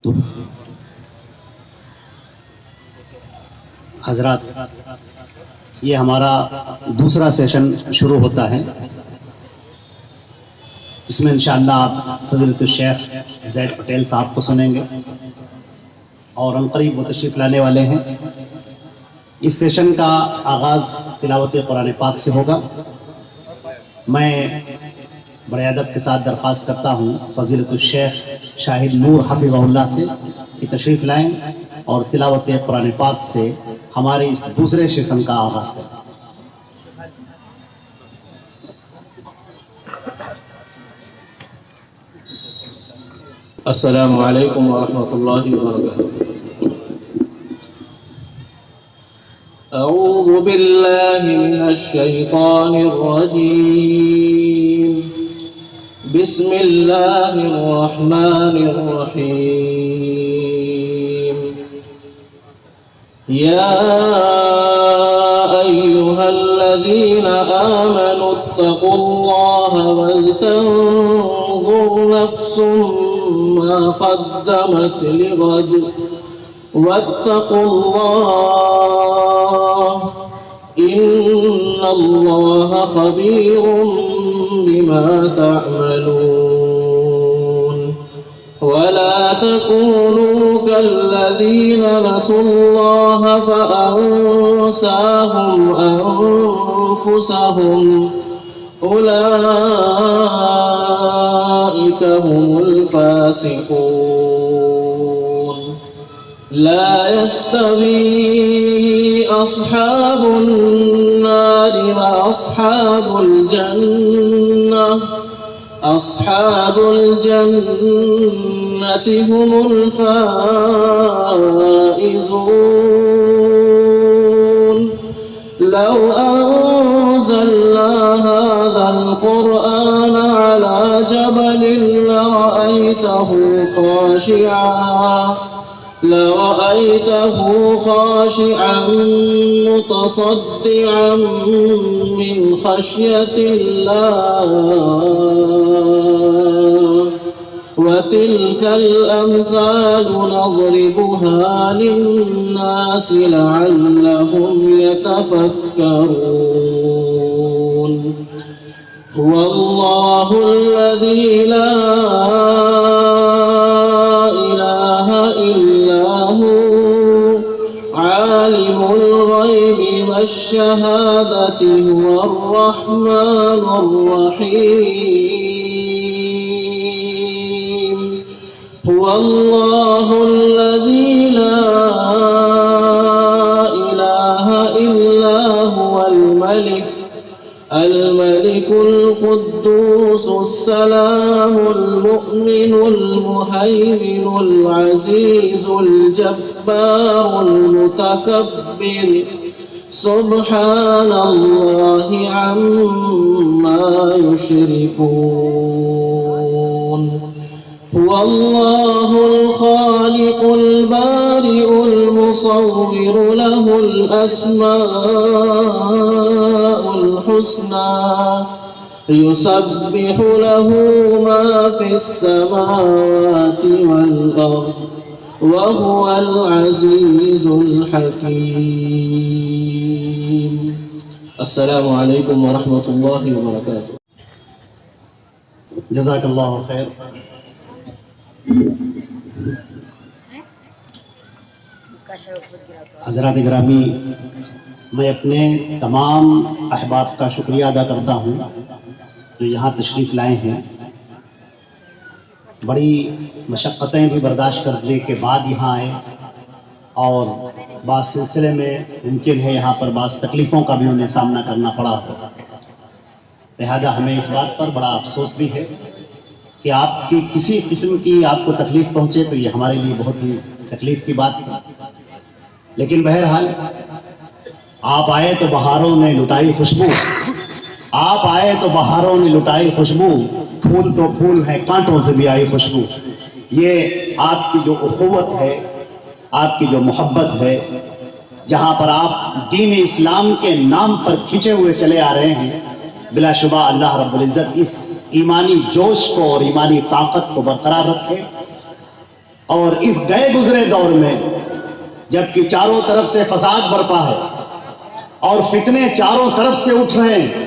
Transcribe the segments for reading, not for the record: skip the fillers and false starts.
تو حضرات، یہ ہمارا دوسرا سیشن شروع ہوتا ہے۔ اس میں انشاءاللہ آپ فضیلت الشیخ زید پٹیل صاحب کو سنیں گے اور عنقریب وہ تشریف لانے والے ہیں۔ اس سیشن کا آغاز تلاوت قرآن پاک سے ہوگا۔ میں بڑے ادب کے ساتھ درخواست کرتا ہوں فضیلت الشیخ شاہد نور حفظہ اللہ سے کہ تشریف لائیں اور تلاوت قرآن پاک سے ہمارے اس دوسرے سیشن کا آغاز کریں۔ السلام علیکم ورحمۃ اللہ وبرکاتہ۔ اعوذ باللہ من الشیطان الرجیم، بسم اللہ الرحمن الرحیم۔ یا ایہا الذین آمنوا اتقوا اللہ ولتنظر نفس ما قدمت لغد واتقوا اللہ ان اللہ خبیر بما تعملون۔ ولا تكونوا كالذين نسوا الله فأنساهم أنفسهم أولئك هم الفاسقون۔ لا يستوي أصحاب النار وأصحاب الجنة، أصحاب الجنة هم الفائزون۔ لو أنزلنا هذا القرآن على جبل لرأيته خاشعا متصدعا من خشية الله۔ وتلك الأمثال نضربها للناس لعلهم يتفكرون۔ هو الله الذي لا إله إلا هو عالم الغيب والشهادة هو الرحمن الرحيم۔ هو الله الذي لا إله إلا هو الملك القدوس السلام المؤمن المهيمن العزيز الجبار المتكبر، سبحان الله عما يشركون۔ هو الله الخالق البارئ المصور، له الأسماء الحسنى، يسبح له ما في السماوات والأرض، وهو العزيز الحكيم۔ السلام علیکم ورحمۃ اللہ وبرکاتہ۔ جزاک اللہ خیر۔ حضرات گرامی، میں اپنے تمام احباب کا شکریہ ادا کرتا ہوں جو یہاں تشریف لائے ہیں۔ بڑی مشقتیں بھی برداشت کرنے کے بعد یہاں آئے اور بعض سلسلے میں ممکن ہے یہاں پر بعض تکلیفوں کا بھی انہیں سامنا کرنا پڑا ہوگا۔ لہذا ہمیں اس بات پر بڑا افسوس بھی ہے کہ آپ کی کسی قسم کی آپ کو تکلیف پہنچے تو یہ ہمارے لیے بہت ہی تکلیف کی بات ہے۔ لیکن بہرحال آپ آئے تو بہاروں نے لٹائی خوشبو، آپ آئے تو بہاروں نے لٹائی خوشبو، پھول تو پھول ہے کانٹوں سے بھی آئی خوشبو۔ یہ آپ کی جو اخوت ہے، آپ کی جو محبت ہے، جہاں پر آپ دین اسلام کے نام پر کھنچے ہوئے چلے آ رہے ہیں، بلا شبہ اللہ رب العزت اس ایمانی جوش کو اور ایمانی طاقت کو برقرار رکھے اور اس گئے گزرے دور میں جبکہ چاروں طرف سے فساد برپا ہے اور فتنے چاروں طرف سے اٹھ رہے ہیں،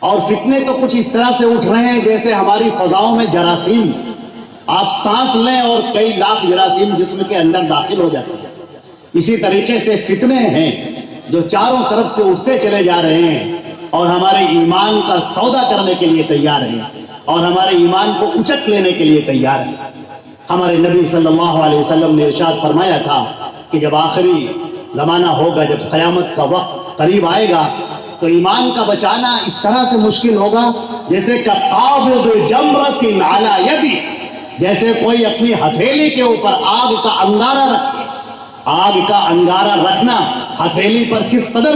اور فتنے تو کچھ اس طرح سے اٹھ رہے ہیں جیسے ہماری فضاؤں میں جراثیم، آپ سانس لیں اور کئی لاکھ جراثیم جسم کے اندر داخل ہو جاتے ہیں۔ اسی طریقے سے فتنے ہیں جو چاروں طرف سے اٹھتے چلے جا رہے ہیں اور ہمارے ایمان کا سودا کرنے کے لیے تیار ہیں اور ہمارے ایمان کو اچک لینے کے لیے تیار ہیں۔ ہمارے نبی صلی اللہ علیہ وسلم نے ارشاد فرمایا تھا کہ جب آخری زمانہ ہوگا، جب قیامت کا وقت قریب آئے گا، تو ایمان کا بچانا اس طرح سے مشکل ہوگا جیسے کہ قابض جمرۃ علی یدی، جیسے کوئی اپنی ہتھیلی کے اوپر آگ کا انگارہ رکھے۔ آگ کا انگارہ رکھنا ہتھیلی پر کس قدر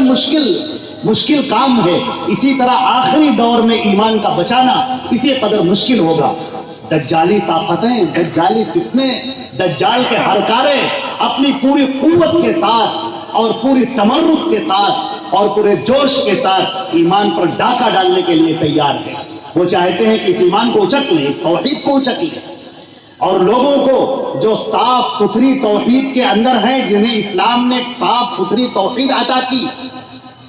مشکل کام ہے، اسی طرح آخری دور میں ایمان کا بچانا اسی قدر مشکل ہوگا۔ دجالی طاقتیں، دجالی فتنے، دجال کے ہرکارے اپنی پوری قوت کے ساتھ اور پوری تمرد کے ساتھ اور پورے جوش کے ساتھ ایمان پر ڈاکہ ڈالنے کے لیے تیار ہیں۔ وہ چاہتے ہیں کہ اس ایمان کو اچک لیں، اس توحید کو اچک لیں، اور لوگوں کو جو صاف ستھری توحید کے اندر ہیں، جنہیں اسلام نے ایک صاف ستھری توحید عطا کی،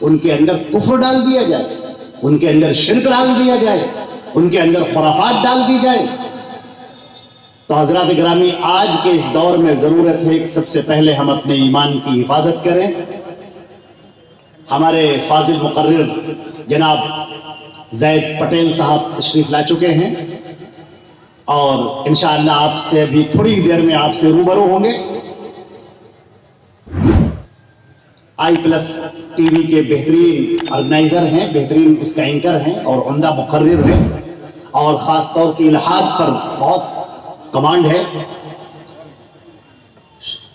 ان کے اندر کفر ڈال دیا جائے، ان کے اندر شرک ڈال دیا جائے، ان کے اندر خرافات ڈال دی جائے۔ تو حضرات گرامی، آج کے اس دور میں ضرورت ہے کہ سب سے پہلے ہم اپنے ایمان کی حفاظت کریں۔ ہمارے فاضل مقرر جناب زید پٹیل صاحب تشریف لا چکے ہیں اور انشاءاللہ آپ سے ابھی تھوڑی دیر میں آپ سے روبرو ہوں گے۔ آئی پلس ٹی وی کے بہترین آرگنائزر ہیں، بہترین اس کا اینکر ہیں اور عمدہ مقرر ہیں، اور خاص طور سے الہاد پر بہت کمانڈ ہے۔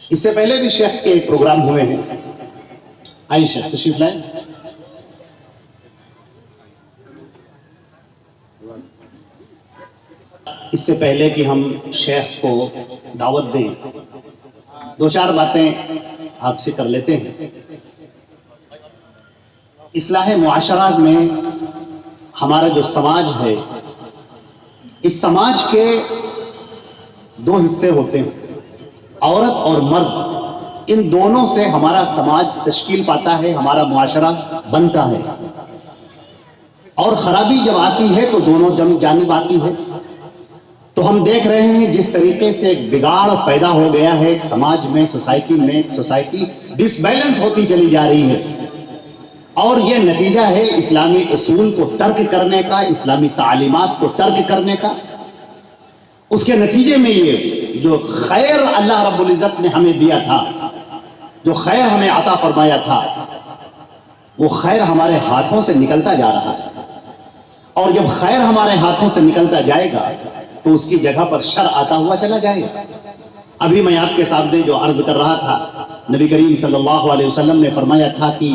اس سے پہلے بھی شیخ کے پروگرام ہوئے ہیں۔ آئیے شیخ تشریف لائیں۔ اس سے پہلے کہ ہم شیخ کو دعوت دیں، دو چار باتیں آپ سے کر لیتے ہیں۔ اصلاح معاشرات میں ہمارا جو سماج ہے، اس سماج کے دو حصے ہوتے ہیں، عورت اور مرد۔ ان دونوں سے ہمارا سماج تشکیل پاتا ہے، ہمارا معاشرہ بنتا ہے، اور خرابی جب آتی ہے تو دونوں جانب آتی ہے۔ تو ہم دیکھ رہے ہیں جس طریقے سے ایک بگاڑ پیدا ہو گیا ہے ایک سماج میں، سوسائٹی میں، ایک سوسائٹی ڈس بیلنس ہوتی چلی جا رہی ہے، اور یہ نتیجہ ہے اسلامی اصول کو ترک کرنے کا، اسلامی تعلیمات کو ترک کرنے کا۔ اس کے نتیجے میں یہ جو خیر اللہ رب العزت نے ہمیں دیا تھا، جو خیر ہمیں عطا فرمایا تھا، وہ خیر ہمارے ہاتھوں سے نکلتا جا رہا ہے، اور جب خیر ہمارے ہاتھوں سے نکلتا جائے گا تو اس کی جگہ پر شر آتا ہوا چلا جائے گا۔ ابھی میں آپ کے سامنے جو عرض کر رہا تھا، نبی کریم صلی اللہ علیہ وسلم نے فرمایا تھا کہ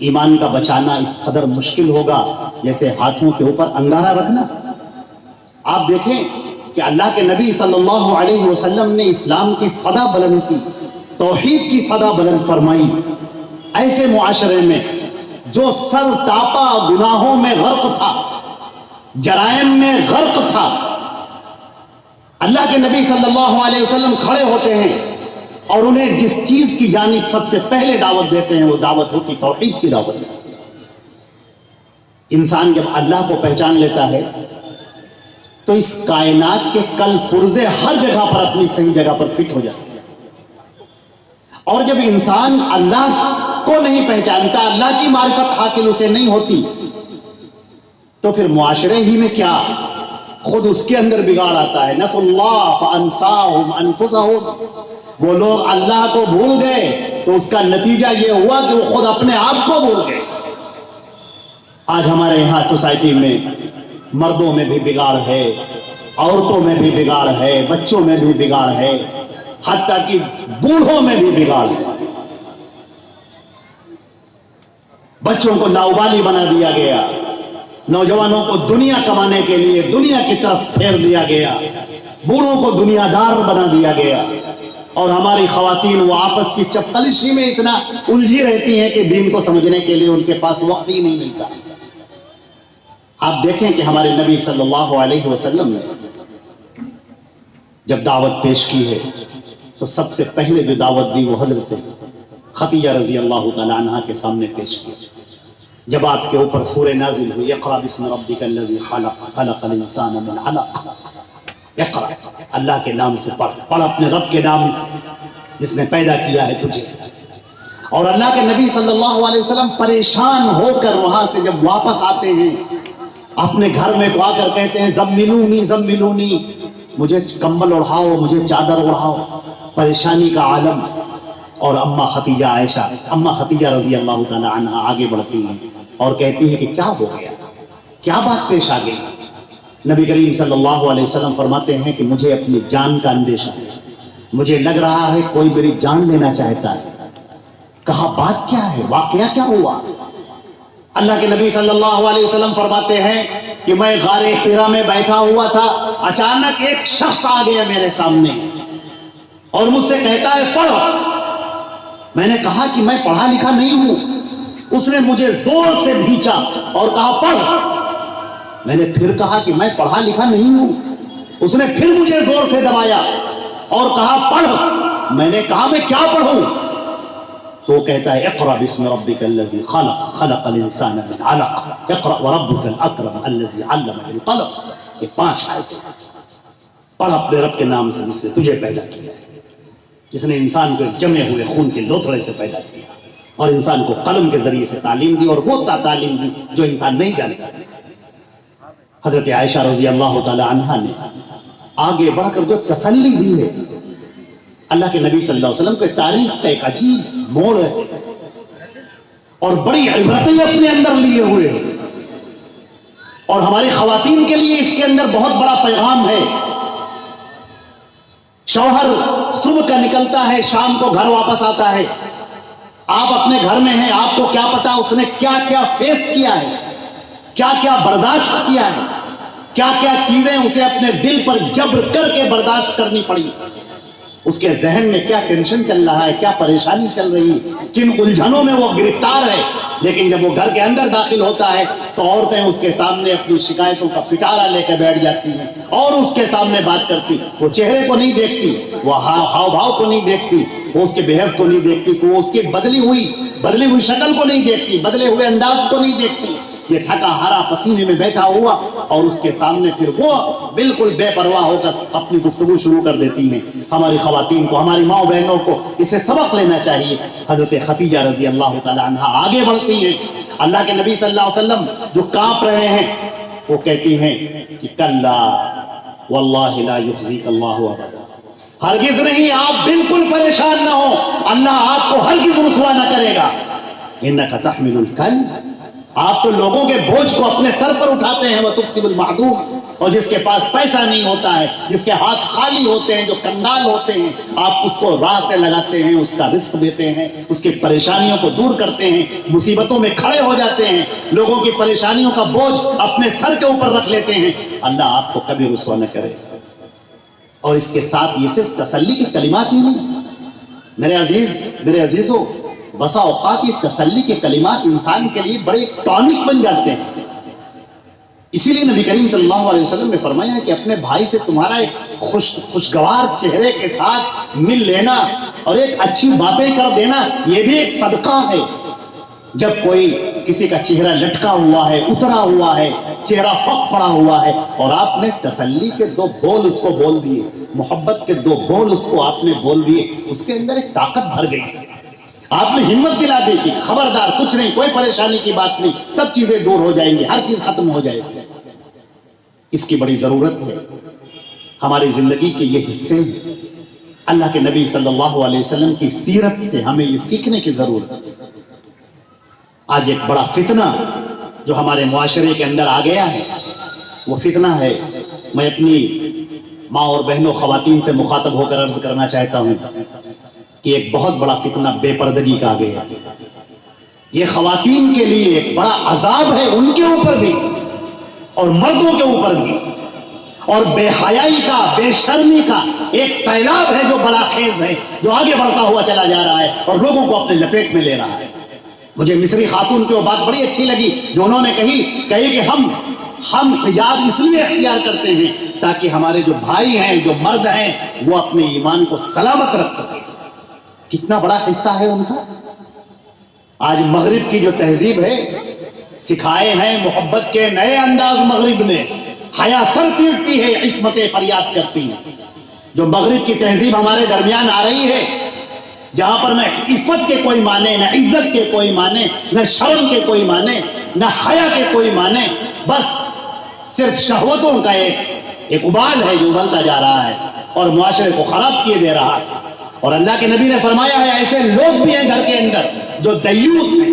ایمان کا بچانا اس قدر مشکل ہوگا جیسے ہاتھوں کے اوپر انگارہ رکھنا۔ آپ دیکھیں کہ اللہ کے نبی صلی اللہ علیہ وسلم نے اسلام کی صدا بلند کی، توحید کی صدا بلند فرمائی، ایسے معاشرے میں جو سر تاپا گناہوں میں غرق تھا، جرائم میں غرق تھا، اللہ کے نبی صلی اللہ علیہ وسلم کھڑے ہوتے ہیں اور انہیں جس چیز کی جانب سب سے پہلے دعوت دیتے ہیں وہ دعوت ہوتی توحید کی دعوت۔ انسان جب اللہ کو پہچان لیتا ہے تو اس کائنات کے کل پرزے ہر جگہ پر اپنی صحیح جگہ پر فٹ ہو جاتے ہیں، اور جب انسان اللہ کو نہیں پہچانتا، اللہ کی معرفت حاصل اسے نہیں ہوتی، تو پھر معاشرے ہی میں کیا، خود اس کے اندر بگاڑ آتا ہے۔ نسوا اللہ فانساہم انفسہم، وہ لوگ اللہ کو بھول گئے تو اس کا نتیجہ یہ ہوا کہ وہ خود اپنے آپ کو بھول گئے۔ آج ہمارے یہاں سوسائٹی میں مردوں میں بھی بگاڑ ہے، عورتوں میں بھی بگاڑ ہے، بچوں میں بھی بگاڑ ہے، حتیٰ کہ بوڑھوں میں بھی بگاڑ ہے۔ بچوں کو لاؤبالی بنا دیا گیا، نوجوانوں کو دنیا کمانے کے لیے دنیا کی طرف پھیر دیا گیا، بوڑھوں کو دنیا دار بنا دیا گیا، اور ہماری خواتین وہ آپس کی چپکلشی میں اتنا الجھی رہتی ہیں کہ دین کو سمجھنے کے لیے ان کے پاس وقت ہی نہیں ملتا۔ آپ دیکھیں کہ ہمارے نبی صلی اللہ علیہ وسلم نے جب دعوت پیش کی ہے تو سب سے پہلے جو دعوت دی وہ حضرت خدیجہ رضی اللہ تعالی عنہا کے سامنے پیش کی. جب آپ کے اوپر سورہ نازل ہوئی اقرأ بسم ربک الذی خلق خلق الانسان من علق، اقرأ، اللہ کے نام سے پڑھ، پڑھ اپنے رب کے نام سے جس نے پیدا کیا ہے تجھے. اور اللہ کے نبی صلی اللہ علیہ وسلم پریشان ہو کر وہاں سے جب واپس آتے ہیں اپنے گھر میں تو آ کر کہتے ہیں زملونی زملونی، مجھے کمبل اڑھاؤ، مجھے چادر اڑھاؤ، پریشانی کا عالم. اور اماں ختیجہ عائشہ، اماں ختیجہ رضی اللہ تعالی عنہا آگے بڑھتی ہیں اور کہتی ہیں کہ کیا ہو گیا، کیا بات پیش آ گئی. نبی کریم صلی اللہ علیہ وسلم فرماتے ہیں کہ مجھے اپنی جان کا اندیشہ ہے، مجھے لگ رہا ہے کوئی میری جان لینا چاہتا ہے. کہا بات کیا ہے، واقعہ کیا ہوا؟ اللہ کے نبی صلی اللہ علیہ وسلم فرماتے ہیں کہ میں غار حرا میں بیٹھا ہوا تھا، اچانک ایک شخص آ گیا میرے سامنے اور مجھ سے کہتا ہے پڑھو. میں نے کہا کہ میں پڑھا لکھا نہیں ہوں. اس نے مجھے زور سے بھینچا اور کہا پڑھ. میں نے پھر کہا کہ میں پڑھا لکھا نہیں ہوں. اس نے پھر مجھے زور سے دبایا اور کہا پڑھ. میں نے کہا میں کیا پڑھوں؟ تو وہ کہتا ہے اقرأ بسم ربک الذی خلق خلق الانسان من علق اقرأ وربک الاکرم الذی علم بالقلم. یہ 5 آیتیں پڑھ اپنے رب کے نام سے جس نے تجھے پیدا کیا ہے، جس نے انسان کو ایک جمے ہوئے خون کے لوتھڑے سے پیدا کیا اور انسان کو قلم کے ذریعے سے تعلیم دی، اور وہ تعلیم دی جو انسان نہیں جانتا. حضرت عائشہ رضی اللہ تعالی عنہا نے آگے بڑھ کر جو تسلی دی ہے، اللہ کے نبی صلی اللہ علیہ وسلم کے تاریخ کا ایک عجیب موڑ ہے اور بڑی عبرتیں اپنے اندر لیے ہوئے ہیں. اور ہماری خواتین کے لیے اس کے اندر بہت بڑا پیغام ہے. شوہر صبح کا نکلتا ہے، شام کو گھر واپس آتا ہے. آپ اپنے گھر میں ہیں، آپ کو کیا پتا اس نے کیا کیا فیس کیا ہے، کیا کیا برداشت کیا ہے، کیا کیا چیزیں اسے اپنے دل پر جبر کر کے برداشت کرنی پڑی. اس کے ذہن میں کیا ٹینشن چل رہا ہے، کیا پریشانی چل رہی ہے، کن الجھنوں میں وہ گرفتار ہے. لیکن جب وہ گھر کے اندر داخل ہوتا ہے تو عورتیں اس کے سامنے اپنی شکایتوں کا پٹارا لے کے بیٹھ جاتی ہیں اور اس کے سامنے بات کرتی. وہ چہرے کو نہیں دیکھتی، وہ ہاؤ بھاؤ کو نہیں دیکھتی، وہ اس کے بہیو کو نہیں دیکھتی، وہ اس کی بدلی ہوئی شکل کو نہیں دیکھتی، بدلے ہوئے انداز کو نہیں دیکھتی. یہ تھکا ہرا پسینے میں بیٹھا ہوا اور اس کے سامنے پھر وہ بالکل بے پرواہ ہو کر اپنی گفتگو شروع کر دیتی ہیں. ہماری خواتین کو، ہماری ماں بہنوں کو اسے سبق لینا چاہیے. حضرت خدیجہ رضی اللہ تعالی عنہا آگے بڑھتی ہیں. اللہ کے نبی صلی اللہ علیہ وسلم جو کانپ رہے ہیں وہ کہتی ہیں کہ کلا واللہ لا یخزیک اللہ ابدا، ہرگز نہیں، آپ بالکل پریشان نہ ہو، اللہ آپ کو ہرگز رسوا نہ کرے گا. انک تحمل الکل، آپ تو لوگوں کے بوجھ کو اپنے سر پر اٹھاتے ہیں. وہ تکسب المعدوم، اور جس کے پاس پیسہ نہیں ہوتا ہے، جس کے ہاتھ خالی ہوتے ہیں، جو کنگال ہوتے ہیں، آپ اس کو راہ سے لگاتے ہیں، اس کا رزق دیتے ہیں، اس کی پریشانیوں کو دور کرتے ہیں، مصیبتوں میں کھڑے ہو جاتے ہیں، لوگوں کی پریشانیوں کا بوجھ اپنے سر کے اوپر رکھ لیتے ہیں. اللہ آپ کو کبھی رسوا نہ کرے. اور اس کے ساتھ یہ صرف تسلی کی کلمات ہی نہیں، میرے عزیزوں، بسا اوقات یہ تسلی کے کلمات انسان کے لیے بڑے ٹانک بن جاتے ہیں. اسی لیے نبی کریم صلی اللہ علیہ وسلم نے فرمایا ہے کہ اپنے بھائی سے تمہارا ایک خوشگوار چہرے کے ساتھ مل لینا اور ایک اچھی باتیں کر دینا، یہ بھی ایک صدقہ ہے. جب کوئی کسی کا چہرہ لٹکا ہوا ہے، اترا ہوا ہے، چہرہ فق پڑا ہوا ہے، اور آپ نے تسلی کے 2 بول اس کو بول دیے، محبت کے 2 بول اس کو آپ نے بول دیے، اس کے اندر ایک طاقت بھر گئی. آپ نے ہمت دلا دی کہ خبردار، کچھ نہیں، کوئی پریشانی کی بات نہیں، سب چیزیں دور ہو جائیں گی، ہر چیز ختم ہو جائے گی. اس کی بڑی ضرورت ہے. ہماری زندگی کے یہ حصے ہیں. اللہ کے نبی صلی اللہ علیہ وسلم کی سیرت سے ہمیں یہ سیکھنے کی ضرورت ہے. آج ایک بڑا فتنہ جو ہمارے معاشرے کے اندر آ گیا ہے، وہ فتنہ ہے، میں اپنی ماں اور بہنوں خواتین سے مخاطب ہو کر عرض کرنا چاہتا ہوں کہ ایک بہت بڑا فتنہ بے پردگی کا آ گیا. یہ خواتین کے لیے ایک بڑا عذاب ہے، ان کے اوپر بھی اور مردوں کے اوپر بھی. اور بے حیائی کا، بے شرمی کا ایک سیلاب ہے جو بڑا خیز ہے، جو آگے بڑھتا ہوا چلا جا رہا ہے اور لوگوں کو اپنے لپیٹ میں لے رہا ہے. مجھے مصری خاتون کی وہ بات بڑی اچھی لگی جو انہوں نے کہی کہ ہم ہم حجاب اس لیے اختیار کرتے ہیں تاکہ ہمارے جو بھائی ہیں، جو مرد ہیں، وہ اپنے ایمان کو سلامت رکھ سکیں۔ کتنا بڑا حصہ ہے ان کا۔ آج مغرب کی جو تہذیب ہے، سکھائے ہیں محبت کے نئے انداز مغرب نے، حیا سر پیٹتی ہے، عصمتیں فریاد کرتی ہیں۔ جو مغرب کی تہذیب ہمارے درمیان آ رہی ہے، جہاں پر نہ عفت کے کوئی معنی، نہ عزت کے کوئی معنی، نہ شرم کے کوئی معنی، نہ حیا کے کوئی معنی، بس صرف شہوتوں کا ایک ابال ہے جو ابلتا جا رہا ہے اور معاشرے کو خراب کیے دے رہا ہے۔ اور اللہ کے نبی نے فرمایا ہے ایسے لوگ بھی ہیں گھر کے اندر جو دیوس ہیں،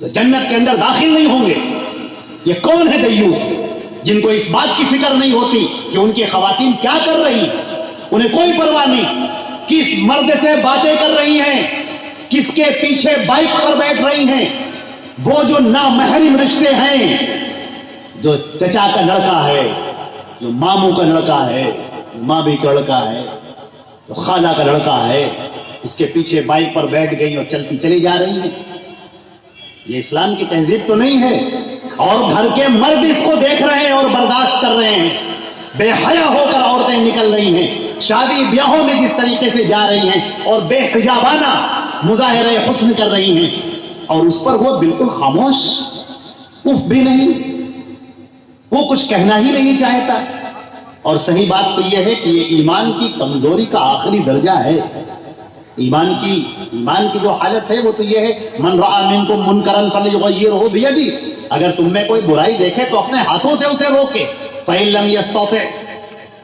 جو جنت کے اندر داخل نہیں ہوں گے۔ یہ کون ہے دیوس؟ جن کو اس بات کی فکر نہیں ہوتی کہ ان کی خواتین کیا کر رہی ہیں، انہیں کوئی پرواہ نہیں کس مرد سے باتیں کر رہی ہیں، کس کے پیچھے بائک پر بیٹھ رہی ہیں۔ وہ جو نامحرم رشتے ہیں، جو چچا کا لڑکا ہے، جو ماموں کا لڑکا ہے، جو مامی کا لڑکا ہے، جو خالہ کا لڑکا ہے، اس کے پیچھے بائک پر بیٹھ گئی اور چلتی چلی جا رہی ہیں۔ یہ اسلام کی تہذیب تو نہیں ہے۔ اور گھر کے مرد اس کو دیکھ رہے ہیں اور برداشت کر رہے ہیں۔ بے حیا ہو کر عورتیں نکل رہی ہیں، شادی بیاہوں میں جس طریقے سے جا رہی ہیں اور بے حجابانہ مظاہرے حسن کر رہی ہیں، اور اس پر وہ بالکل خاموش، اف بھی نہیں، وہ کچھ کہنا ہی نہیں چاہتا۔ اور صحیح بات تو یہ ہے کہ یہ ایمان کی کمزوری کا آخری درجہ ہے۔ ایمان کی جو حالت ہے وہ تو یہ ہے، من رأى منکم منکرا فلیغیرہ بیدہ، اگر تم میں کوئی برائی دیکھے تو اپنے ہاتھوں سے اسے روکے۔ فإن لم يستطع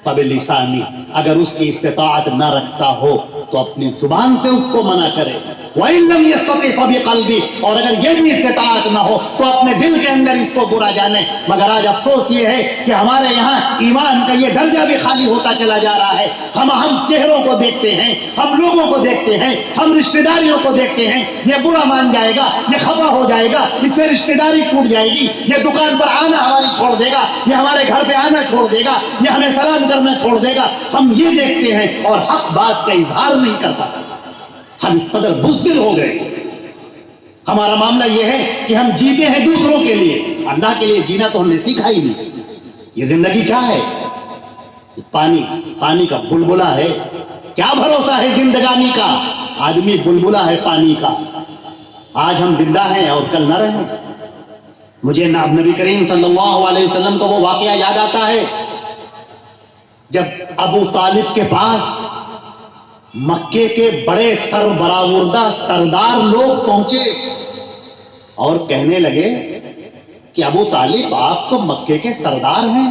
فبلسانہ، اگر اس کی استطاعت نہ رکھتا ہو تو اپنی زبان سے اس کو منع کرے۔ وإن لم يستطع فبقلبہ، اور اگر یہ بھی استطاعت نہ ہو تو اپنے دل کے اندر اس کو برا جانے۔ مگر آج افسوس یہ ہے کہ ہمارے یہاں ایمان کا یہ درجہ بھی خالی ہوتا چلا جا رہا ہے۔ ہم چہروں کو دیکھتے ہیں، ہم لوگوں کو دیکھتے ہیں، ہم رشتہ داریوں کو دیکھتے ہیں، یہ برا مان جائے گا، یہ خفا ہو جائے گا، اس سے رشتہ داری ٹوٹ جائے گی، یہ دکان پر آنا ہماری چھوڑ دے گا، یہ ہمارے گھر پہ آنا چھوڑ دے گا، یہ ہمیں سلام کرنا چھوڑ دے گا۔ ہم یہ دیکھتے ہیں اور حق بات کا اظہار نہیں کرتا۔ ہم اس قدر بزدل ہو گئے۔ ہمارا معاملہ یہ ہے کہ ہم جیتے ہیں دوسروں کے لیے، اللہ کے لیے جینا تو ہم نے سیکھا ہی نہیں۔ یہ زندگی کیا ہے؟ پانی کا بلبلا ہے، کیا بھروسہ ہے زندگانی کا؟ آدمی بلبلا ہے پانی کا۔ آج ہم زندہ ہیں اور کل نہ رہیں۔ مجھے نبی کریم صلی اللہ علیہ وسلم کو وہ واقعہ یاد آتا ہے جب ابو طالب کے پاس مکے کے بڑے سربراہ سردار لوگ پہنچے اور کہنے لگے کہ ابو طالب آپ تو مکے کے سردار ہیں،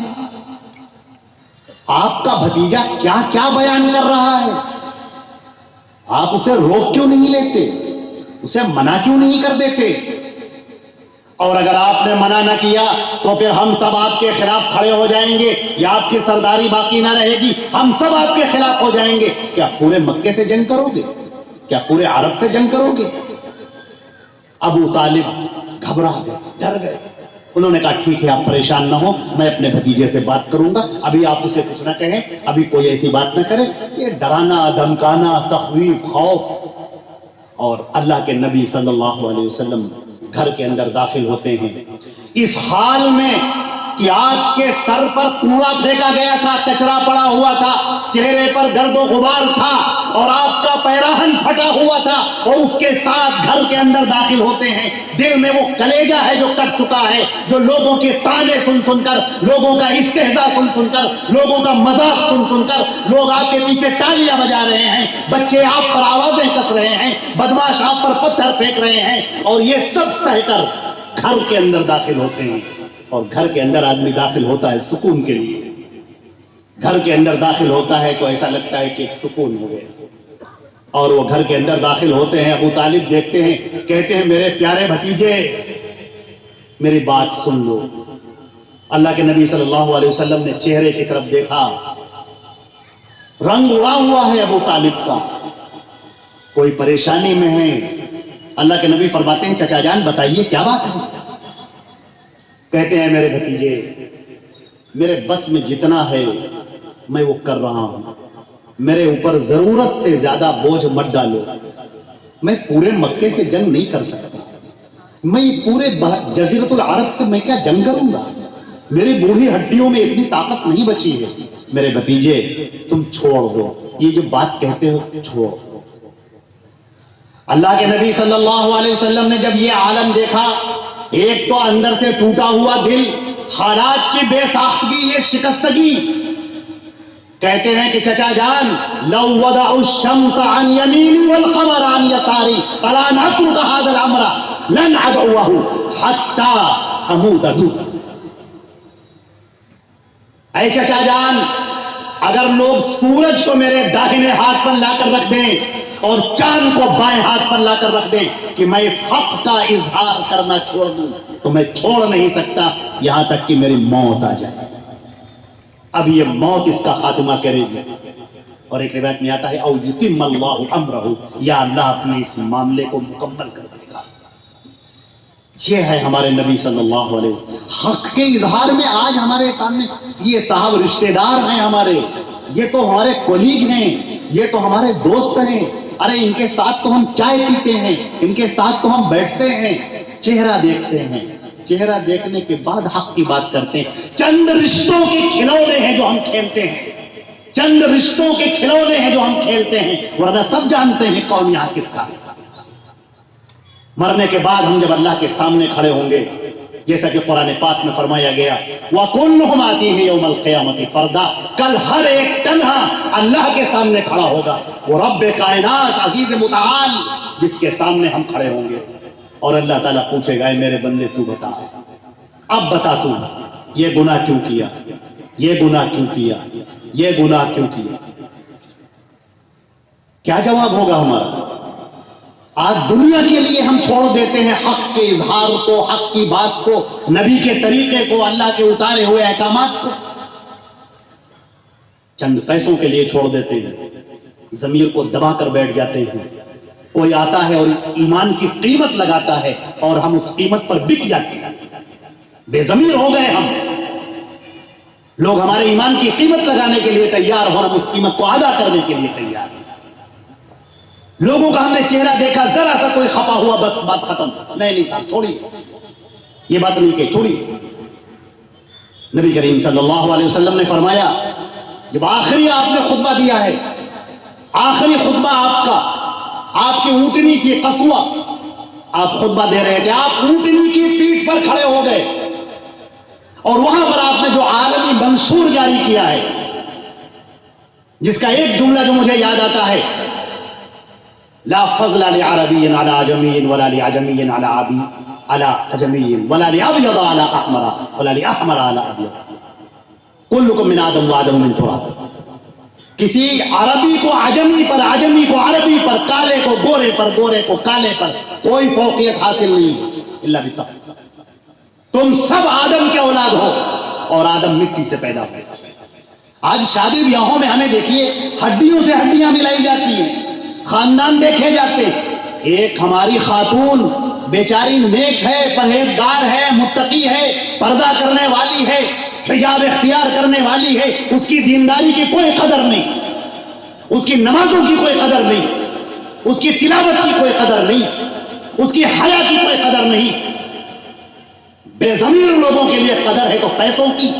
آپ کا بھتیجا کیا کیا بیان کر رہا ہے، آپ اسے روک کیوں نہیں لیتے، اسے منع کیوں نہیں کر دیتے؟ اور اگر آپ نے منع نہ کیا تو پھر ہم سب آپ کے خلاف کھڑے ہو جائیں گے، یا آپ کی سرداری باقی نہ رہے گی، ہم سب آپ کے خلاف ہو جائیں گے۔ کیا پورے مکے سے جنگ کرو گے؟ کیا پورے عرب سے جنگ کرو گے؟ ابو طالب گھبرا گئے، ڈر گئے۔ انہوں نے کہا ٹھیک ہے، آپ پریشان نہ ہو، میں اپنے بھتیجے سے بات کروں گا، ابھی آپ اسے کچھ نہ کہیں، ابھی کوئی ایسی بات نہ کرے۔ یہ ڈرانا، دھمکانا، تخویف، خوف۔ اور اللہ کے نبی صلی اللہ علیہ وسلم گھر کے اندر داخل ہوتے ہیں اس حال میں کہ آپ کے سر پر کوڑا پھینکا گیا تھا، کچرا پڑا ہوا تھا، چہرے پر گرد و غبار تھا، اور آپ کا پیراہن پھٹا ہوا تھا، اور اس کے ساتھ گھر کے اندر داخل ہوتے ہیں۔ دل میں وہ کلیجہ ہے جو کٹ چکا ہے، جو لوگوں کے تانے سن سن کر، لوگوں کا استہزاء سن سن کر، لوگوں کا مذاق سن سن کر، لوگ آپ کے پیچھے تالیاں بجا رہے ہیں، بچے آپ پر آوازیں کس رہے ہیں، بدماش آپ پر پتھر پھینک رہے ہیں، اور یہ سب سہ کر گھر کے اندر داخل ہوتے ہیں۔ اور گھر کے اندر آدمی داخل ہوتا ہے سکون کے لیے، گھر کے اندر داخل ہوتا ہے تو ایسا لگتا ہے کہ سکون ہو گیا۔ اور وہ گھر کے اندر داخل ہوتے ہیں، ابو طالب دیکھتے ہیں، کہتے ہیں میرے پیارے بھتیجے میری بات سن لو۔ اللہ کے نبی صلی اللہ علیہ وسلم نے چہرے کی طرف دیکھا، رنگ اڑا ہوا ہے ابو طالب کا، کوئی پریشانی میں ہے۔ اللہ کے نبی فرماتے ہیں چچا جان بتائیے کیا بات ہے؟ کہتے ہیں میرے بھتیجے میرے بس میں جتنا ہے میں وہ کر رہا ہوں، میرے اوپر ضرورت سے زیادہ بوجھ مت ڈالو، میں پورے مکے سے جنگ نہیں کر سکتا، میں پورے جزیرت العرب سے میں کیا جنگ کروں گا، میری بوڑھی ہڈیوں میں اتنی طاقت نہیں بچی ہے. میرے بھتیجے تم چھوڑ دو یہ جو بات کہتے ہو, چھوڑ دو. اللہ کے نبی صلی اللہ علیہ وسلم نے جب یہ عالم دیکھا, ایک تو اندر سے ٹوٹا ہوا دل, حالات کی بے ساختگی, یہ شکستگی. کہتے ہیں کہ چچا جان, لو وضعوا الشمس عن یمینی والقمر عن یساری فلا نترک هذا الامر لن ادعوه حتى اموت دون. اے چچا جان, اگر لوگ سورج کو میرے داہنے ہاتھ پر لا کر رکھ دیں اور چاند کو بائیں ہاتھ پر لا کر رکھ دیں کہ میں اس حق کا اظہار کرنا چھوڑ دوں, تو میں چھوڑ نہیں سکتا یہاں تک کہ میری موت آ جائے. اب یہ موت اس کا خاتمہ کرے گی. اور ایک روایت میں آتا ہے او یتم اللہ امرہ, یا اللہ اپنے اس معاملے کو مکمل کر دے گا. یہ ہے ہمارے نبی صلی اللہ علیہ وسلم. حق کے اظہار میں آج ہمارے سامنے یہ صاحب رشتہ دار ہیں ہمارے, یہ تو ہمارے کولیگ ہیں, یہ تو ہمارے دوست ہیں. ارے ان کے ساتھ تو ہم چائے پیتے ہیں, ان کے ساتھ تو ہم بیٹھتے ہیں, چہرہ دیکھتے ہیں, چہرہ دیکھنے کے بعد حق کی بات کرتے ہیں. چند رشتوں کے کھلونے ہیں جو ہم کھیلتے ہیں, چند رشتوں کے کھلونے ہیں جو ہم کھیلتے ہیں, ورنہ سب جانتے ہیں کون یہاں کس کا. مرنے کے بعد ہم جب اللہ کے سامنے کھڑے ہوں گے, جیسا کہ قرآن پاک میں فرمایا گیا وَكُلُّهُمْ آتِيهِ يَوْمَ الْقِيَامَةِ فَرْدًا, کل ہر ایک تنہا اللہ کے سامنے کھڑا ہوگا. وہ رب کائنات عزیز متعال جس کے سامنے ہم کھڑے ہوں گے, اور اللہ تعالیٰ پوچھے گا اے میرے بندے تو بتا, اب بتا تو یہ گناہ کیوں کیا, یہ گناہ کیوں کیا, یہ گناہ کیوں کیا. کیا جواب ہوگا ہمارا؟ آج دنیا کے لیے ہم چھوڑ دیتے ہیں حق کے اظہار کو, حق کی بات کو, نبی کے طریقے کو, اللہ کے اتارے ہوئے احکامات کو, چند پیسوں کے لیے چھوڑ دیتے ہیں. ضمیر کو دبا کر بیٹھ جاتے ہیں. کوئی آتا ہے اور اس ایمان کی قیمت لگاتا ہے اور ہم اس قیمت پر بک جاتے ہیں. بے ضمیر ہو گئے ہم. لوگ ہمارے ایمان کی قیمت لگانے کے لیے تیار ہو, ہم اس قیمت کو ادا کرنے کے لیے تیار ہیں. لوگوں کا ہم نے چہرہ دیکھا, ذرا سا کوئی خفا ہوا بس بات ختم. نہیں صاحب چھوڑی, یہ بات نہیں کہ چھوڑی. نبی کریم صلی اللہ علیہ وسلم نے فرمایا, جب آخری آپ نے خطبہ دیا ہے, آخری خطبہ آپ کا, آپ کی اونٹنی کی قصوہ, آپ خطبہ دے رہے تھے, آپ اونٹنی کی پیٹھ پر کھڑے ہو گئے اور وہاں پر آپ نے جو عالمی منشور جاری کیا ہے, جس کا ایک جملہ جو مجھے یاد آتا ہے, لا فضل لعربی علی عجمی ولا لعجمی علی عجمی ولا لابیض علی احمر ولا لاحمر علی ابیض کلکم من آدم وآدم من تراب. کسی عربی کو عجمی پر, عجمی کو عربی پر, کالے کو گورے پر, گورے کو کالے پر کوئی فوقیت حاصل نہیں الا بالتقوی. تم سب آدم کے اولاد ہو اور آدم مٹی سے پیدا ہوئے. آج شادی بیاہوں میں ہمیں دیکھیے ہڈیوں سے ہڈیاں ملائی جاتی ہیں, خاندان دیکھے جاتے. ایک ہماری خاتون بیچاری نیک ہے, پرہیزگار ہے, متقی ہے, پردہ کرنے والی ہے, حجاب اختیار کرنے والی ہے, اس کی دینداری کی کوئی قدر نہیں, اس کی نمازوں کی کوئی قدر نہیں, اس کی تلاوت کی کوئی قدر نہیں, اس کی حیا کی کوئی قدر نہیں. بے ضمیر لوگوں کے لیے قدر ہے تو پیسوں کی,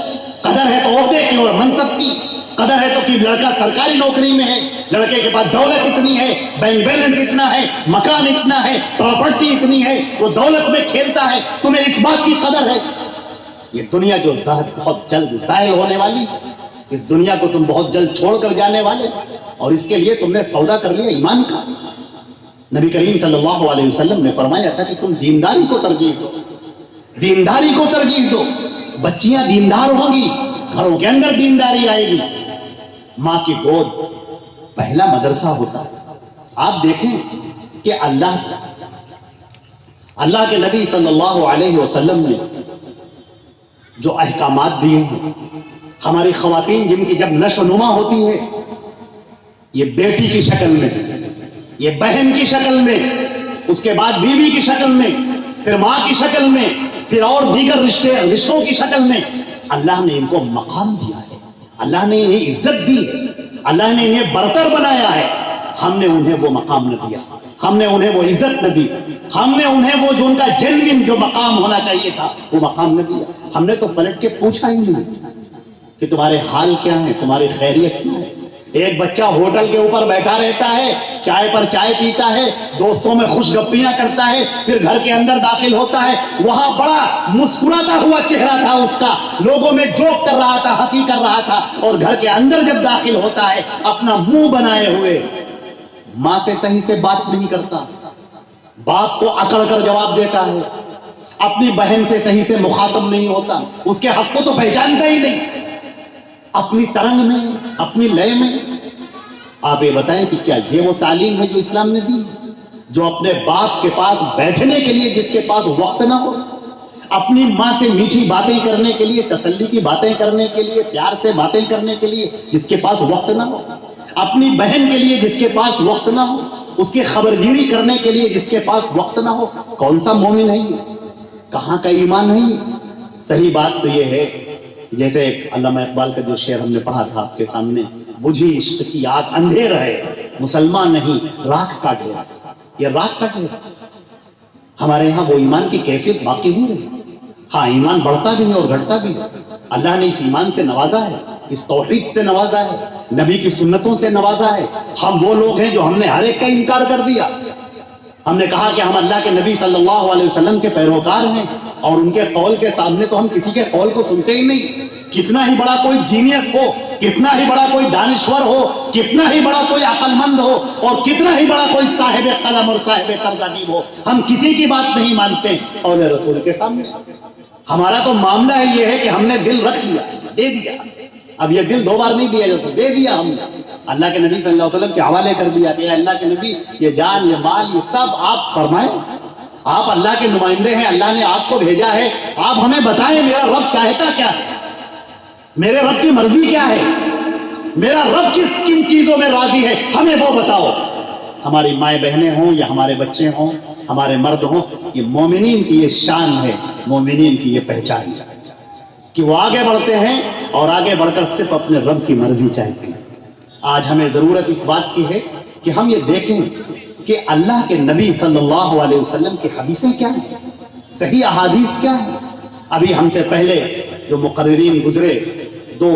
قدر ہے تو عہدے کی اور منصب کی, قدر ہے تو کہ لڑکا سرکاری نوکری میں ہے, لڑکے کے پاس دولت اتنی ہے, بینک بیلنس اتنا ہے, مکان اتنا ہے, پراپرٹی اتنی ہے, وہ دولت میں کھیلتا ہے, تمہیں اس بات کی قدر ہے. یہ دنیا جو بہت جلد زائل ہونے والی, اس دنیا کو تم بہت جلد چھوڑ کر جانے والے, اور اس کے لیے تم نے سودا کر لیا ایمان کا. نبی کریم صلی اللہ علیہ وسلم نے فرمایا تھا کہ تم دینداری کو ترجیح دو, دینداری کو ترجیح دو. بچیاں دیندار ہوں گی, گھروں کے اندر دینداری آئے گی. ماں کی گود پہلا مدرسہ ہوتا ہے. آپ دیکھیں کہ اللہ کے نبی صلی اللہ علیہ وسلم نے جو احکامات دیے ہیں, ہماری خواتین جن کی جب نشو نما ہوتی ہے, یہ بیٹی کی شکل میں, یہ بہن کی شکل میں, اس کے بعد بیوی کی شکل میں, پھر ماں کی شکل میں, پھر اور دیگر رشتوں کی شکل میں, اللہ نے ان کو مقام دیا ہے, اللہ نے انہیں عزت دی ہے, اللہ نے انہیں برتر بنایا ہے. ہم نے انہیں وہ مقام نہ دیا، ہم نے انہیں وہ عزت نہ دی، ہم نے انہیں وہ جو ان کا جینوین جو مقام ہونا چاہیے تھا وہ مقام نہ دیا۔ ہم نے تو پلٹ کے پوچھا ہی نہیں کہ تمہارے حال کیا ہے، تمہاری خیریت کیا ہے۔ ایک بچہ ہوٹل کے اوپر بیٹھا رہتا ہے، چائے پر چائے پیتا ہے، دوستوں میں خوش گپیاں کرتا ہے، پھر گھر کے اندر داخل ہوتا ہے، وہاں بڑا مسکراتا ہوا چہرہ تھا اس کا، لوگوں میں جوک کر رہا تھا، ہنسی کر رہا تھا، اور گھر کے اندر جب داخل ہوتا ہے اپنا منہ بنائے ہوئے ماں سے صحیح سے بات نہیں کرتا، باپ کو اکڑ کر جواب دیتا ہے، اپنی بہن سے صحیح سے مخاطب نہیں ہوتا، اس کے حق کو تو پہچانتا ہی نہیں، اپنی ترنگ میں، اپنی لے میں۔ آپ یہ بتائیں کہ کیا یہ وہ تعلیم ہے جو اسلام نے دی؟ جو اپنے باپ کے پاس بیٹھنے کے لیے جس کے پاس وقت نہ ہو، اپنی ماں سے میٹھی باتیں کرنے کے لیے، تسلی کی باتیں کرنے کے لیے، پیار سے باتیں کرنے کے لیے جس کے پاس وقت نہ ہو، اپنی بہن کے لیے جس کے پاس وقت نہ ہو، اس کی خبرگیری کرنے کے لیے جس کے پاس وقت نہ ہو، کون سا مومن ہے یہ؟ کہاں کا ایمان ہے یہ؟ صحیح بات تو یہ ہے کہ جیسے ایک علامہ اقبال کا جو شعر ہم نے پڑھا تھا آپ کے سامنے، بجھی عشق کی آگ اندھیر ہے، مسلمان نہیں راکھ کا ڈھیر۔ یہ راکھ کا ڈھیر، ہمارے یہاں وہ ایمان کی کیفیت باقی نہیں رہی۔ ہاں ایمان بڑھتا بھی ہے اور گھٹتا بھی ہے، اللہ نے اس ایمان سے نوازا ہے، اس توحید سے نوازا ہے، نبی کی سنتوں سے نوازا ہے۔ ہم وہ لوگ ہیں جو ہم نے ہر ایک کا انکار کر دیا، ہم نے کہا کہ ہم اللہ کے نبی صلی اللہ علیہ وسلم کے پیروکار ہیں، اور ان کے قول کے سامنے تو ہم کسی کے قول کو سنتے ہی نہیں۔ کتنا ہی بڑا کوئی جینیس ہو، کتنا ہی بڑا کوئی دانشور ہو، کتنا ہی بڑا کوئی عقل مند ہو، اور کتنا ہی بڑا کوئی صاحب قلم اور صاحب طرز ادیب ہو، ہم کسی کی بات نہیں مانتے قول رسول کے سامنے۔ ہمارا تو معاملہ ہے یہ ہے کہ ہم نے دل رکھ لیا، دے دیا، اب یہ دل دو بار نہیں دیا جا سکتا، دے دیا ہم نے، اللہ کے نبی صلی اللہ علیہ وسلم کے حوالے کر دیا کہ اللہ کے نبی یہ جان، یہ مال، یہ سب آپ فرمائیں، آپ اللہ کے نمائندے ہیں، اللہ نے آپ کو بھیجا ہے، آپ ہمیں بتائیں میرا رب چاہتا کیا ہے، میرے رب کی مرضی کیا ہے، میرا رب کن چیزوں میں راضی ہے، ہمیں وہ بتاؤ۔ ہماری مائیں بہنیں ہوں یا ہمارے بچے ہوں، ہمارے مرد ہوں، یہ مومنین کی یہ شان ہے، مومنین کی یہ پہچان ہے کہ وہ آگے بڑھتے ہیں اور آگے بڑھ کر صرف اپنے رب کی مرضی چاہتے ہیں۔ آج ہمیں ضرورت اس بات کی ہے کہ ہم یہ دیکھیں کہ اللہ کے نبی صلی اللہ علیہ وسلم کی حدیثیں کیا ہیں، صحیح احادیث کیا ہیں۔ ابھی ہم سے پہلے جو مقررین گزرے، دو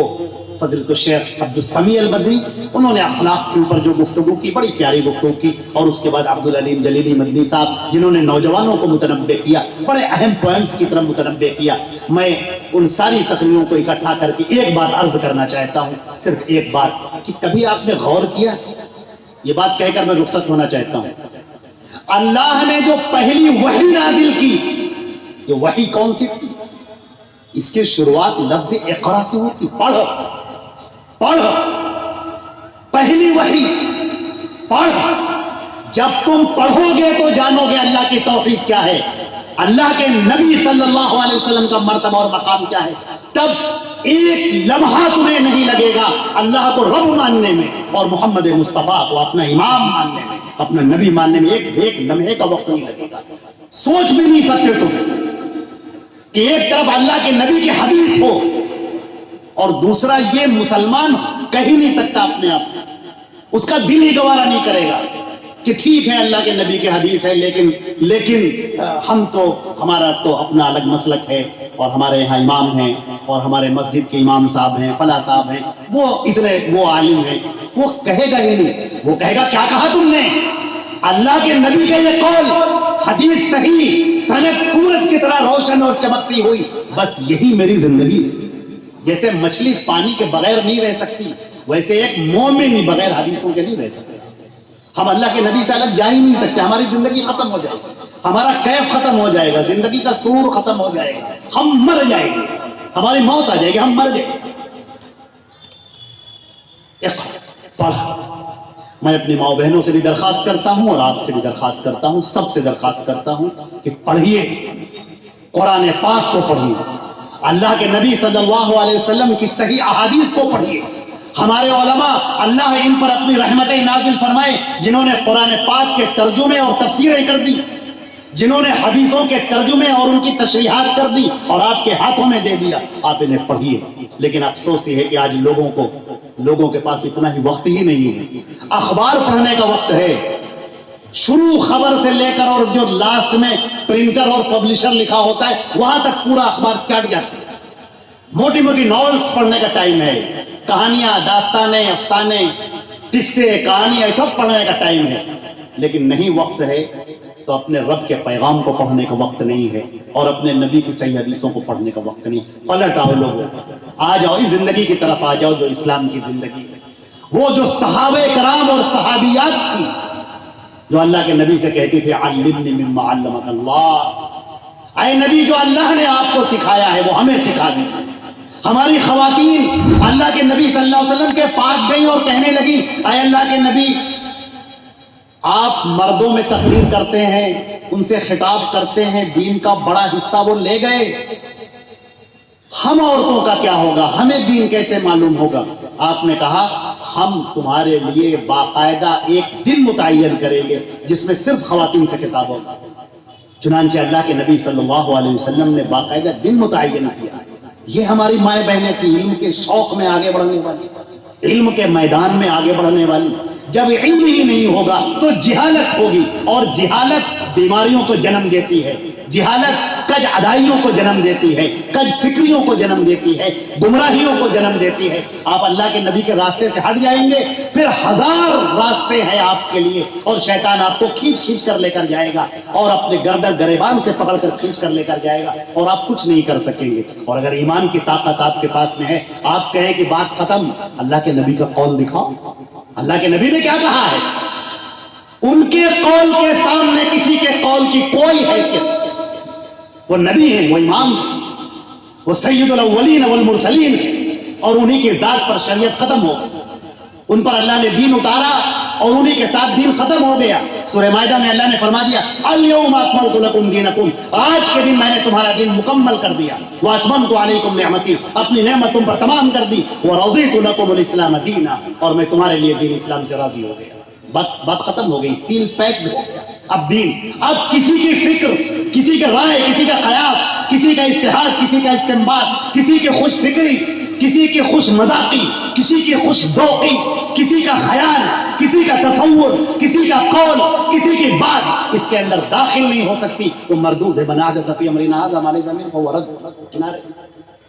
فضیلت الشیخ عبد السمیع المدنی، انہوں نے اخلاق کے اوپر جو گفتگو کی، بڑی پیاری گفتگو کی، اور اس کے بعد عبد العلیم جلیلی مدنی صاحب جنہوں نے نوجوانوں کو متنبع کیا، بڑے اہم پوائنٹس کی طرف متنبع کیا۔ میں ان ساری تقریروں کو اکٹھا کر کے ایک بات عرض کرنا چاہتا ہوں، صرف ایک بات، کہ کبھی آپ نے غور کیا، یہ بات کہہ کر میں رخصت ہونا چاہتا ہوں، اللہ نے جو پہلی وحی نازل کی، یہ وحی کون سی تھی؟ اس کی شروعات لفظ اقرا سے ہوتی، پڑھو پڑھو، پہلی وحی پڑھ۔ جب تم پڑھو گے تو جانو گے اللہ کی توحید کیا ہے، اللہ کے نبی صلی اللہ علیہ وسلم کا مرتبہ اور مقام کیا ہے۔ تب ایک لمحہ تمہیں نہیں لگے گا اللہ کو رب ماننے میں اور محمد مصطفیٰ کو اپنا امام ماننے میں، اپنا نبی ماننے میں ایک لمحے کا وقت نہیں لگے گا۔ سوچ بھی نہیں سکتے تم کہ ایک طرف اللہ کے نبی کی حدیث ہو اور دوسرا یہ مسلمان کہہ ہی نہیں سکتا اپنے آپ، اس کا دل ہی گوارا نہیں کرے گا کہ ٹھیک ہے اللہ کے نبی کی حدیث ہے، لیکن ہم تو، ہمارا تو اپنا الگ مسلک ہے، اور ہمارے یہاں امام ہیں، اور ہمارے مسجد کے امام صاحب ہیں، فلاں صاحب ہیں، وہ عالم ہیں، وہ کہے گا ہی نہیں، وہ کہے گا کیا کہا تم نے، اللہ کے نبی کا یہ قول، حدیث صحیح، سند سورج کی طرح روشن اور چمکتی ہوئی، بس یہی میری زندگی ہے۔ جیسے مچھلی پانی کے بغیر نہیں رہ سکتی، ویسے ایک مومن بھی بغیر حدیثوں کے نہیں رہ سکتے۔ ہم اللہ کے نبی سے الگ جا ہی نہیں سکتے، ہماری زندگی ختم ہو جائے گی، ہمارا کیف ختم ہو جائے گا، زندگی کا سرور ختم ہو جائے گا، ہم مر جائیں گے، ہماری موت آ جائے گی، ہم مر جائیں گے۔ پڑھ۔ میں اپنی ماں بہنوں سے بھی درخواست کرتا ہوں اور آپ سے بھی درخواست کرتا ہوں، سب سے درخواست کرتا ہوں کہ پڑھیے، قرآن پاک کو پڑھیے، اللہ کے نبی صلی اللہ علیہ وسلم کی صحیح احادیث کو پڑھیے۔ ہمارے علماء اللہ ان پر اپنی رحمتیں نازل فرمائے جنہوں نے قرآن پاک کے ترجمے اور تفسیریں کر دی، جنہوں نے حدیثوں کے ترجمے اور ان کی تشریحات کر دی اور آپ کے ہاتھوں میں دے دیا، آپ انہیں پڑھیے. لیکن افسوس یہ ہے کہ آج لوگوں کے پاس اتنا ہی وقت ہی نہیں ہے. اخبار پڑھنے کا وقت ہے، شروع خبر سے لے کر اور جو لاسٹ میں پرنٹر اور پبلشر لکھا ہوتا ہے وہاں تک پورا اخبار چڑھ جاتا ہے. موٹی موٹی ناولز پڑھنے کا ٹائم ہے، کہانیاں، داستانیں، افسانے، قصے، کہانیاں سب پڑھنے کا ٹائم ہے. لیکن نہیں وقت ہے تو اپنے رب کے پیغام کو پڑھنے کا وقت نہیں ہے اور اپنے نبی کی صحیح حدیثوں کو پڑھنے کا وقت نہیں. پلٹ آؤ لوگوں، آ جاؤ اس زندگی کی طرف آ جاؤ جو اسلام کی زندگی ہے، وہ جو صحابہ کرام اور صحابیات تھی جو اللہ کے نبی سے کہتی تھی علمنی مما علمک اللہ، اے نبی جو اللہ نے آپ کو سکھایا ہے وہ ہمیں سکھا دیجیے. ہماری خواتین اللہ کے نبی صلی اللہ علیہ وسلم کے پاس گئیں اور کہنے لگی اے اللہ کے نبی آپ مردوں میں تقریر کرتے ہیں، ان سے خطاب کرتے ہیں، دین کا بڑا حصہ وہ لے گئے، ہم عورتوں کا کیا ہوگا، ہمیں دین کیسے معلوم ہوگا؟ آپ نے کہا ہم تمہارے لیے باقاعدہ ایک دن متعین کریں گے جس میں صرف خواتین سے خطاب ہوگا. چنانچہ اللہ کے نبی صلی اللہ علیہ وسلم نے باقاعدہ دن متعین کیا. یہ ہماری مائیں بہنیں تھیں، علم کے شوق میں آگے بڑھنے والی، علم کے میدان میں آگے بڑھنے والی. جب علم ہی نہیں ہوگا تو جہالت ہوگی، اور جہالت بیماریوں کو جنم دیتی ہے، جہالت کج ادائیوں کو جنم دیتی ہے، کج فکریوں کو جنم دیتی ہے، گمراہیوں کو جنم دیتی ہے. آپ اللہ کے نبی کے راستے سے ہٹ جائیں گے پھر ہزار راستے ہیں آپ کے لیے، اور شیطان آپ کو کھینچ کھینچ کر لے کر جائے گا اور اپنے گردن گریبان سے پکڑ کر کھینچ کر لے کر جائے گا اور آپ کچھ نہیں کر سکیں گے. اور اگر ایمان کی طاقت آپ کے پاس میں ہے، آپ کہیں کہ بات ختم، اللہ کے نبی کا قول دکھاؤ. اللہ کے نبی نے کیا کہا ہے؟ ان کے قول کے سامنے کسی کے قول کی کوئی حیثیت. وہ نبی ہیں، وہ امام ہیں، وہ سید الاولین والمرسلین ہیں، اور انہی کی ذات پر شریعت ختم ہو گئی. ان پر اللہ نے دین اتارا اور انہی کے ساتھ دین ختم ہو گیا. سورہ مائدہ میں اللہ نے فرما دیا الیوم اکملت لکم دینکم، آج کے دن میں نے تمہارا دین مکمل کر دیا. واتممت علیکم نعمتی، اپنی نعمت تم پر تمام کر دی. ورضیت لکم الاسلام دینا، اور میں تمہارے لیے دین اسلام سے راضی ہو گیا. بات ختم ہو گئی، سیل پیکڈ ہو گیا. اب دین، اب کسی کی فکر، کسی کا رائے، کسی کا قیاس، کسی کا اجتہاد، کسی کا استنباط، کسی کی خوش فکری، کسی کی خوش مذاقی، کسی کی خوش ذوقی، کسی کا خیال، کسی کا تصور، کسی کا قول، کسی کی بات اس کے اندر داخل نہیں ہو سکتی. وہ مردود ہے. من احدث فی امرنا ھذا ما لیس منہ فہو رد. کنارے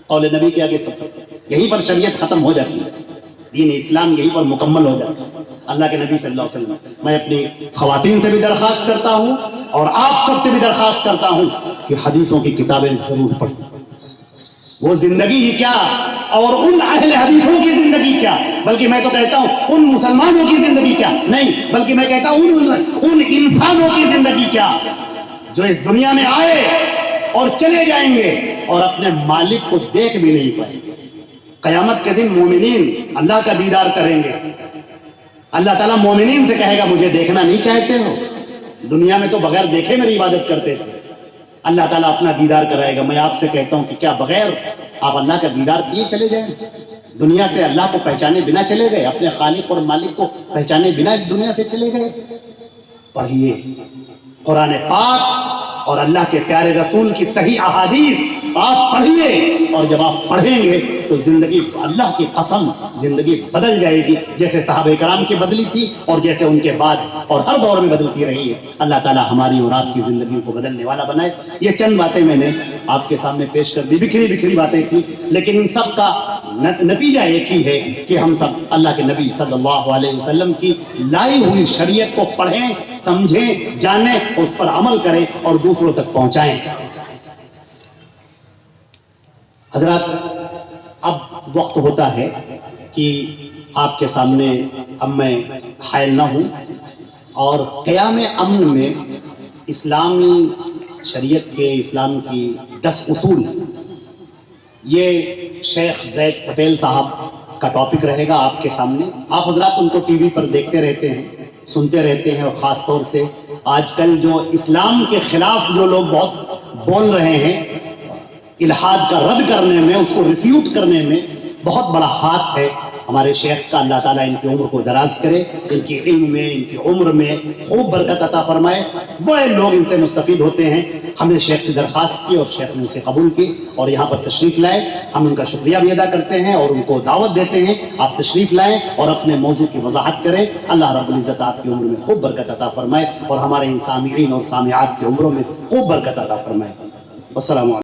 قول نبی کے آگے سب یہیں پر شریعت ختم ہو جاتی ہے، دین اسلام یہیں پر مکمل ہو جاتا ہے. اللہ کے نبی صلی اللہ علیہ وسلم، میں اپنی خواتین سے بھی درخواست کرتا ہوں اور آپ سب سے بھی درخواست کرتا ہوں کہ حدیثوں کی کتابیں ضرور پڑھیں. وہ زندگی ہی کیا، اور ان اہل حدیثوں کی زندگی کیا، بلکہ میں تو کہتا ہوں ان مسلمانوں کی زندگی کیا نہیں، بلکہ میں کہتا ہوں ان انسانوں کی زندگی کیا جو اس دنیا میں آئے اور چلے جائیں گے اور اپنے مالک کو دیکھ بھی نہیں پائیں گے. قیامت کے دن مومنین اللہ کا دیدار کریں گے. اللہ تعالیٰ مومنین سے کہے گا مجھے دیکھنا نہیں چاہتے ہو؟ دنیا میں تو بغیر دیکھے میری عبادت کرتے تھے. اللہ تعالیٰ اپنا دیدار کرائے گا. میں آپ سے کہتا ہوں کہ کیا بغیر آپ اللہ کا دیدار کیے چلے جائیں؟ دنیا سے اللہ کو پہچانے بنا چلے گئے؟ اپنے خالق اور مالک کو پہچانے بنا اس دنیا سے چلے گئے؟ پڑھیے قرآن پاک اور اللہ کے پیارے رسول کی صحیح احادیث آپ پڑھیے، اور جب آپ پڑھیں گے تو زندگی، اللہ کی قسم، زندگی بدل جائے گی، جیسے صحابہ کرام کی بدلی تھی اور جیسے ان کے بعد اور ہر دور میں بدلتی رہی ہے. اللہ تعالی ہماری اور آپ کی زندگی کو بدلنے والا بنائے. یہ چند باتیں میں نے آپ کے سامنے پیش کر دی، بکھری بکھری باتیں تھیں، لیکن ان سب کا نتیجہ ایک ہی ہے کہ ہم سب اللہ کے نبی صلی اللہ علیہ وسلم کی لائی ہوئی شریعت کو پڑھیں، سمجھیں، جانیں، اس پر عمل کریں اور دوسروں تک پہنچائیں. حضرات، اب وقت ہوتا ہے کہ آپ کے سامنے اب میں حائل نہ ہوں اور قیام امن میں اسلامی شریعت کے، اسلام کی 10 اصول، یہ شیخ زید پٹیل صاحب کا ٹاپک رہے گا آپ کے سامنے. آپ حضرات ان کو ٹی وی پر دیکھتے رہتے ہیں، سنتے رہتے ہیں، اور خاص طور سے آج کل جو اسلام کے خلاف جو لوگ بہت بول رہے ہیں، الحاد کا رد کرنے میں، اس کو ریفیوٹ کرنے میں بہت بڑا ہاتھ ہے ہمارے شیخ کا. اللہ تعالیٰ ان کی عمر کو دراز کرے, ان کی علم میں, ان کی عمر میں خوب برکت عطا فرمائے. بڑے لوگ ان سے مستفید ہوتے ہیں. ہم نے شیخ سے درخواست کی اور شیخ نے اسے قبول کی اور یہاں پر تشریف لائے. ہم ان کا شکریہ بھی ادا کرتے ہیں اور ان کو دعوت دیتے ہیں آپ تشریف لائیں اور اپنے موضوع کی وضاحت کریں. اللہ رب العزت آپ کی عمر میں خوب برکت عطا فرمائے اور ہمارے ان سامعین اور سامعات کی عمروں میں خوب برکت عطا فرمائے. السلام علیکم.